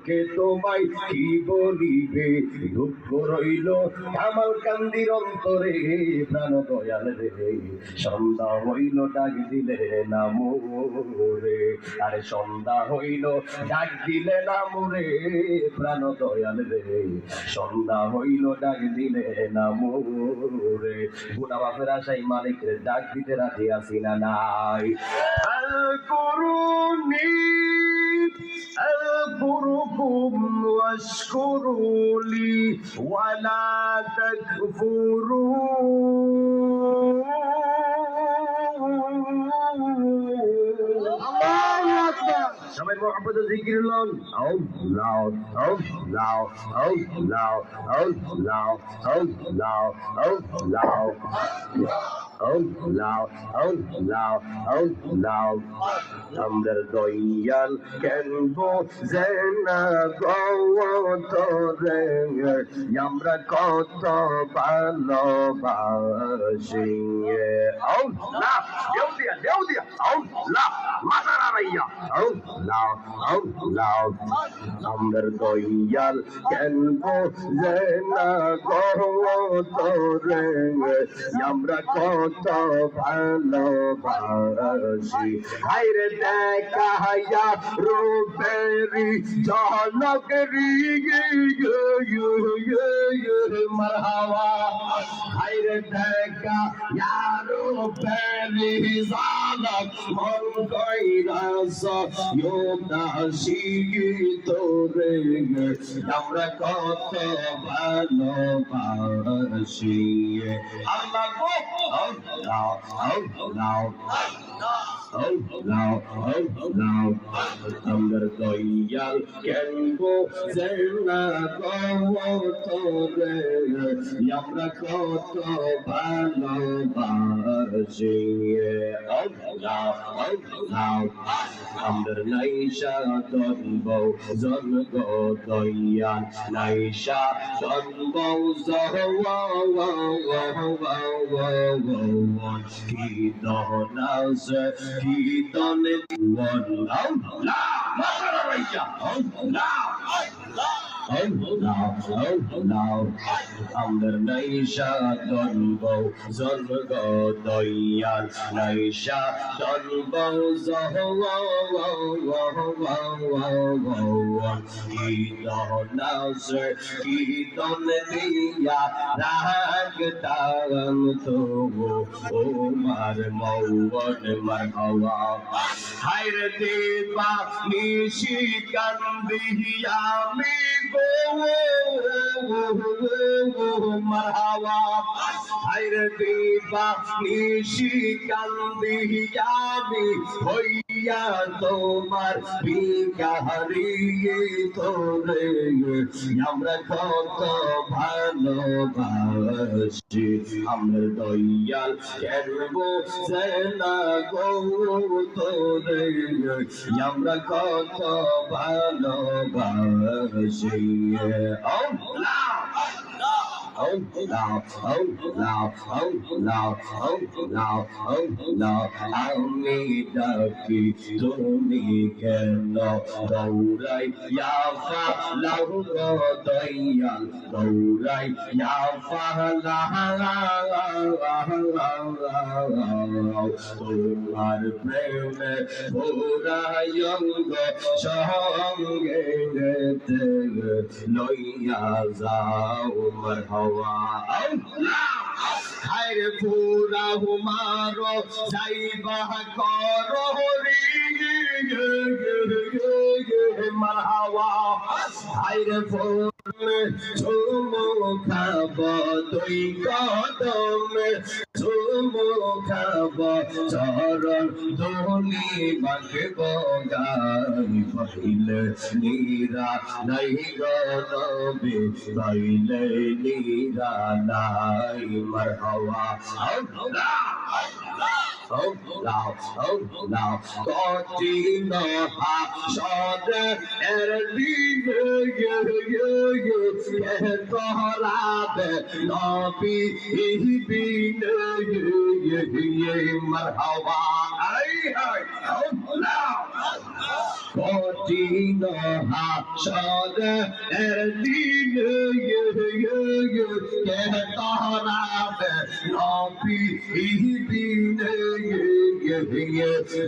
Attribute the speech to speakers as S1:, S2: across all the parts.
S1: দুঃখে তোমায় কি বলিবে, দুঃখ রইল কামাল কান্দির অন্তরে, প্রাণ দয়াল রে সন্ধ্যা হইল ডাক দিলে না মোরে, আরে সন্ধ্যা হইল ডাক দিলে না মোরে, প্রাণ দয়াল রে সন্ধ্যা হইল ডাক দিলে না মোরে। গুনা বাপের আশাই মালিকের ডাক দিতে রাজি আছি না নাই? করুনি أذكركم واشكروا لي ولا تكفرون الله أكبر সবাই মোহাম্মদ জিকির লন আল্লাহ আল্লাহ আল্লাহ আল্লাহ আল্লাহ আল্লাহ আল্লাহ আল্লাহ আল্লাহ আমরার দয়াল কেন বোঝে না গতরে, আমরা কত ভালোবাসি আল্লাহ দেও দিয়া আল্লাহ মাতারা রাইয়া আল্লাহ আল্লাহ আমরার দয়াল কেন বোঝে না গতরে, আমরা কত ভালোবাসি। হায়রে দেখাইয়া রূপেরি ঝলকেরি মারহাবা, হায়রে দেখাইয়া রূপেরি ঝলক মন কইরাস ইউদাসি তোরে, আমরা কত ভালোবাসি আল্লাহ গো আল্লাহ আল্লাহ আল্লাহ আল্লাহ আমরার দয়াল কেন বোঝে না গতরে, আমরা কত ভালোবাসি আল্লাহ আল্লাহ আমরার নাইশা দনব জন্ম দয়াল, নাইশা দনব কি দহনাস কি দনে আল্লাহ মাতারা রাইয়া আল্লাহ আল্লাহ আল্লাহ আমরার নাইশা দনব জন্ম দয়াল, নাইশা দনব কি দহনাস কি দনে দিয়া রাগতাম তো ও মার মৌবন মারহাওয়া, হায়রে দেবা নিশি কান্দিয়া আমি গো মারহাওয়া, হায়রে দেবা নিশি কান্দিয়া আমি হইয়া তোমার ভিখারি তোরে, আমরা কত ভালোবাসি আমরা দয়াল কেন বোঝে না গো তোরে, আমরা কত ভালোবাসি আল্লাহ আল্লাহ আল্লাহ আল্লাহ আল্লাহ আল্লাহ আমি ডাকি তুমি কেন দৌড়াইয়া ফালাও গো দয়াল, দৌড়াইয়া ফালাও তোমার প্রেমে ভোরায়ঙ্গ সঙ্গে লইয়া যাও মারহাওয়া আল্লাহ, হায়রে পুরা হুমারো যাইবা করো রে মারহাওয়া, হায়রে ফুলে চুমু খাব দুই কদমে, চুমু খাব চরণ ধুলি মাখব গাই, পাইলে নীরা নাই গো নবী, পাইলে নীরা নাই মারহাওয়া আল্লাহ আল্লাহ আল্লাহ কঠিন হাসরে এর দিনে তোরাবে নবী বিনে মারহাওয়া আল্লাহ কঠিন হাসর দিন তারাবে নবী দিন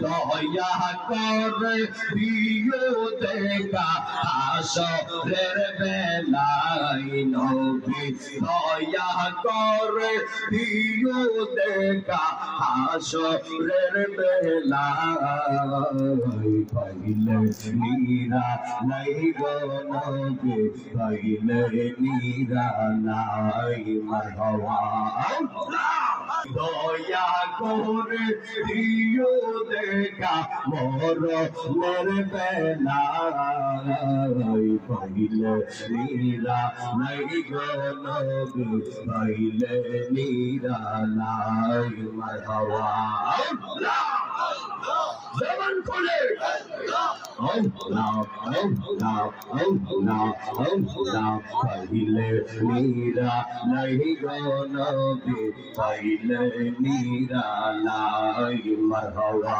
S1: দয়া করে দিও দেখা হাসরের বেলায় নবী দয়া করে দিও দেখা হাসরের বেলায় পাইলে নীরা নাই গো নবী পাইলে নীরা নাই মারহাবা দয়া করে দিও দেখা মরণের বেলায় পাইলে নীরা নাই গো নবী পাইলে নীরা নাই মারহাবা জবান খুলে পাইলে নীরা নাই গো নবী পাইলে নীরা নাই মারহাবা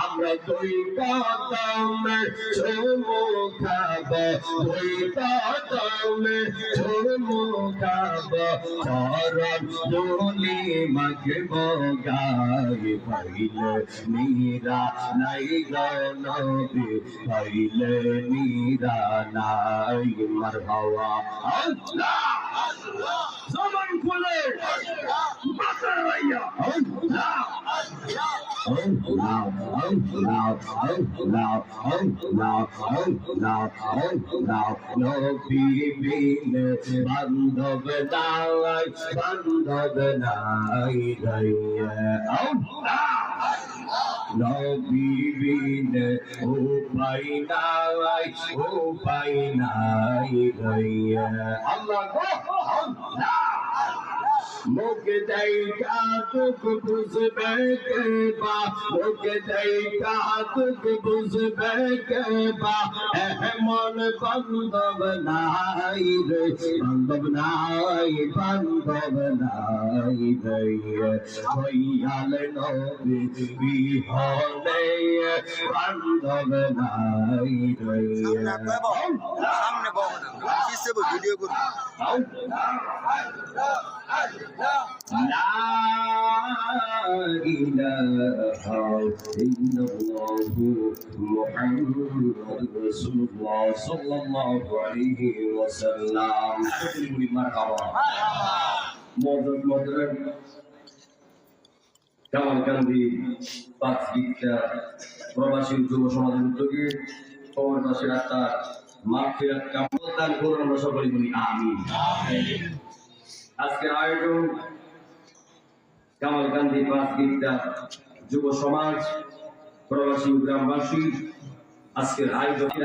S1: আমরা দুই কদমে চুমু খাবো দুই কদমে চুমু খাবো চরণ ধুলি মাখবো গায়ে পাইলে নীরা নাই গো নবী পাইলে নীরা নাই মারহাবা আল্লাহ আল্লাহ জবান খুলে মাথা রাইয়া আল্লাহ নবী বিন বান্ধব নাই বান্ধব নাই নবী বিন উপায় নাই আল্লাহ মুখ দেখা দুঃখ বুঝবে কে বা মুখ দেখা দুঃখ বুঝবে কে বা এমন বান্ধব নাই রে বান্ধব নাই রে হইয়াল নবী বিহনে বান্ধব নাই রে
S2: সামনে বল ভিডিও করুন
S1: لا إله إلا الله محمد رسول الله صلى الله عليه وسلم مرحبا মদরেন কামালকান্দি পাঁচ গীতা প্রবাসী যুব সমাজের উদ্যোগে প্রবাসী রাস্তার মাগফিরাত কামনা দান করুন আমরা সকলে বলি আমিন আজকের আয়োজন কামালকান্দি পাঁচ গীতা যুব সমাজ প্রবাসী গ্রামবাসী আজকের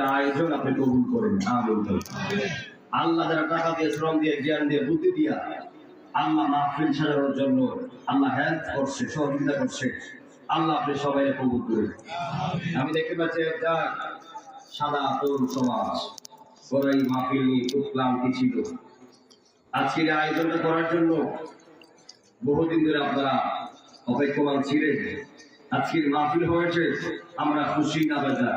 S1: আয়োজন আপনি কবুল করেন আমিন আল্লাহ যারা টাকা দিয়ে শ্রম দিয়ে জ্ঞান দিয়ে বুদ্ধি দিয়া আল্লাহ মাহফিল সাজানোর জন্য আল্লাহ হেল্প করছে সহযোগিতা করছে আল্লাহ আপনি সবাই কবুল করেন আমি দেখতে পাচ্ছি একটা সাদা তরুণ সমাজ ওরা এই মাহফিল নিয়ে খুব ক্লান্তি ছিল আজকের আয়োজনটা করার জন্য বহুদিন ধরে আপনারা অপেক্ষমান ছিলেন আজকের মাহফিল হয়েছে আমরা খুশি না বেজা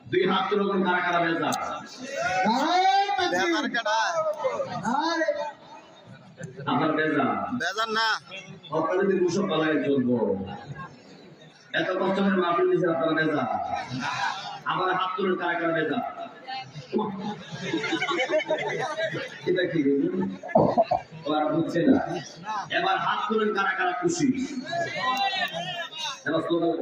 S1: দুই হাত তুলুন কারা কারা বেজা আপনার বেজা
S2: বেজান না
S1: আপনারা যদি মুসব পালায় চলবো এত কষ্ট করে মাহফিল দিয়েছেন আপনারা বেজা আমার হাত তুলুন কারা কারা বেজা এটা কি ওরা বুঝছে না এবার হাত তুলেন কারা কারা খুশি এবার স্লোগান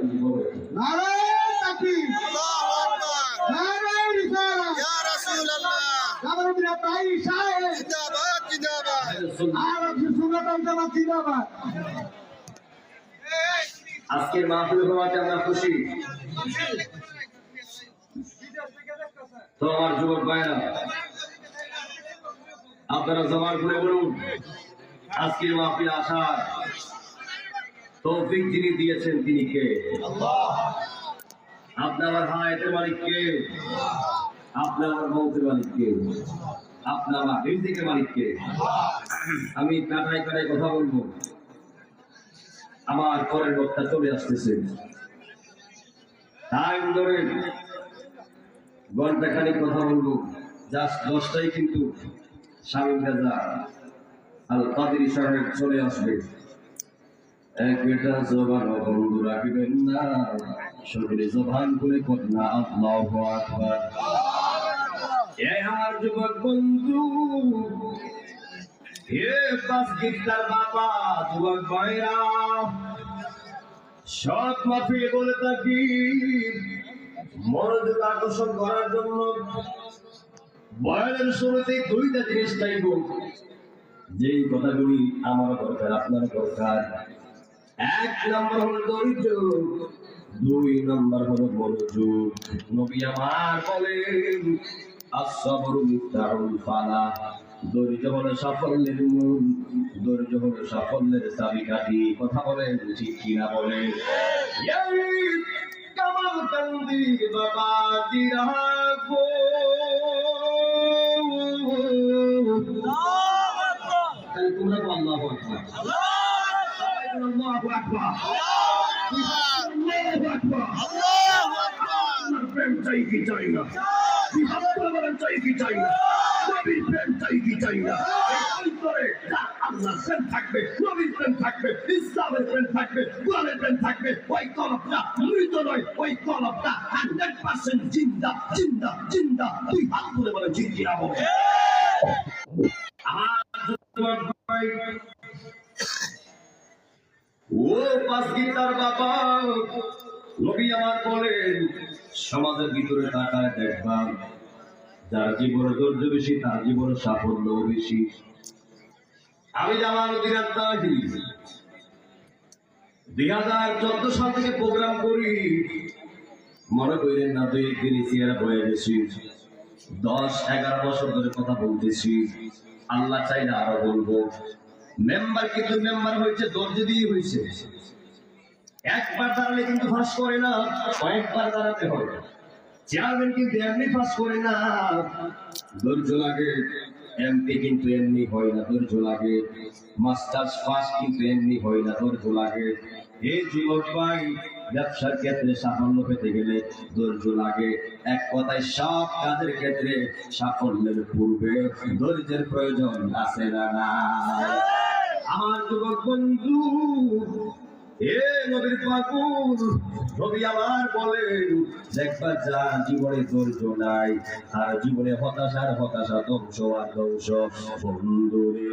S3: নারায়ে তাকবীর
S2: আল্লাহু আকবার
S3: নারায়ে রিসালাত
S2: ইয়া রাসূলুল্লাহ
S3: কামালউদ্দিন তাই সাহেব
S2: জিন্দাবাদ জিন্দাবাদ
S3: আর সুন্নাত জামাত জিন্দাবাদ
S1: আজকের মাহফিল হওয়াতে আমরা খুশি তো আমার যুবক ভাইরা আপনারা জমার করে বলুন আজকের মাহফিল আসার তৌফিক যিনি দিয়েছেন তিনি কে আপনার হায়াতের মালিক কে আপনার মৌতের মালিক কে আপনার রিজিকের মালিক কে আমি কাটায় কাটায় কথা বলবো আমার পরের বক্তা চলে আসতেছে টাইম ধরে ঘন্টা খানিক কথা বলবো, জাস্ট 10টায় কিন্তু স্বামী রাজা আল কাদেরী সাহেব চলে আসবে। এক বেটা জবান বন্ধ রাখবেন না, শরীরে জবান করে কন্যা আল্লাহু আকবার। এ আমার যুবক বন্ধু, হে বাসগিটার বাবা, যুবক ভাইরা, সব মাফিয়ে বলে থাকি মনোযোগ আকর্ষণ করার জন্য বয়ানের শুরুতে দুইটা জিনিস চাইব, যেই কথাগুলি আমার দরকার, আপনার দরকার। এক নম্বর হলো ধৈর্য, 2 নম্বর হলো মনোযোগ। নবী আমার বলেন আসসাবরু মিফতাহুল ফালাহ, ধৈর্য হলো সাফল্যের মূল, ধৈর্য হলো সাফল্যের চাবিকাঠি। কথা বলেন ঠিক কিনা বলেন? কামাল কান্দি বাবা জিরাগো, তাহলে তোমরা তো আল্লাহু আকবার, আল্লাহু আকবার, আল্লাহু আকবার।
S2: আল্লাহু আকবার।
S1: প্রেম চাই কি চাই না? বিহার চাই কি চাই না? নবীর প্রেম চাই কি চাই না? আল্লাহর প্রেম থাকবে, নবীর প্রেম থাকবে, ইসলামের প্রেম থাকবে, কোরআনের প্রেম থাকবে। ওই কলবটা মৃত নয়, ওই কলবটা 100% জিন্দা জিন্দা জিন্দা। তুই হাত তুলে বলে জিন্দিরা বলে। ও বাসগিটার বাবা, নবী আমার বলেন সমাজের ভিতরে তাকায় দেখবা, যার জীবনে ধৈর্য বেশি তার জীবনে সাফল্য বেশি। আমি জামালউদ্দিন আত্মাহি 2014 সাল থেকে প্রোগ্রাম করি, মনে করেন না 2-1 দিন চেয়ারা হয়ে গেছি। 10-11 বছর ধরে কথা বলতেছি, আল্লাহ চাইলে আরো বলবো। মেম্বার কিন্তু মেম্বার হয়েছে ধৈর্য দিয়ে হয়েছে। একবার দাঁড়ালে কিন্তু ফাঁস করে না, কয়েকবার দাঁড়াতে হবে। চেয়ারম্যান কিন্তু এমনি ফাঁস করে না, ধৈর্য লাগে। এমপি কিন্তু এমনি হয় না, ধৈর্য লাগে। মাস্টার্স পাস কিন্তু এমনি হয় না, ধৈর্য লাগে। এই যুবক ভাই, ব্যবসার ক্ষেত্রে সাফল্য পেতে গেলে ধৈর্য লাগে। এক কথায় সব কাজের ক্ষেত্রে সাফল্যের পূর্বে ধৈর্যের প্রয়োজন আছে না? আমার যুবক বন্ধু, এ নবীর পাকুর নবী আমার বলেন দেখবার যার জীবনে ধৈর্য নাই, আর জীবনে হতাশার হতাশা, ধ্বংস আর ধ্বংস। বন্ধুরে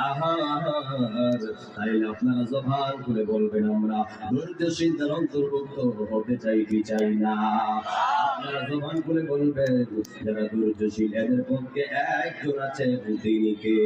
S1: আমার আহার, তাইলে আপনারা জবান করে বলবেন আমরা ধৈর্যশীলদের অন্তর্ভুক্ত হতে চাই কি চাই না? আপনারা জবান করে বলবেন যারা ধৈর্যশীল, এদের পক্ষে একজন আছে, তিনি কে?